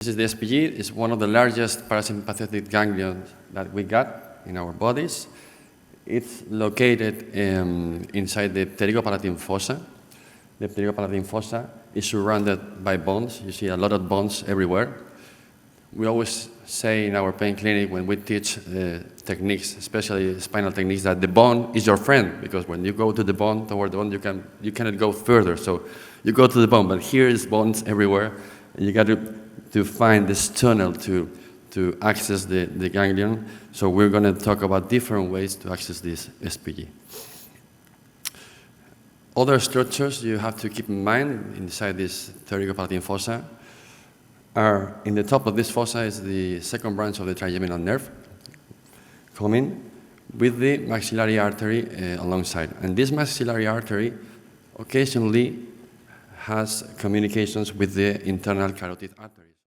This is the SPG. It's one of the largest parasympathetic ganglions that we got in our bodies. It's located inside the pterygopalatine fossa. The pterygopalatine fossa is surrounded by bones. You see a lot of bones everywhere. We always say in our pain clinic when we teach techniques, especially spinal techniques, that the bone is your friend, because when you go to the bone, toward the bone, you cannot go further. So you go to the bone, but here is bones everywhere, and you got to find this tunnel to access the ganglion. So we're going to talk about different ways to access this SPG. Other structures you have to keep in mind inside this pterygopalatine fossa are, in the top of this fossa is the second branch of the trigeminal nerve, coming with the maxillary artery alongside. And this maxillary artery occasionally has communications with the internal carotid artery.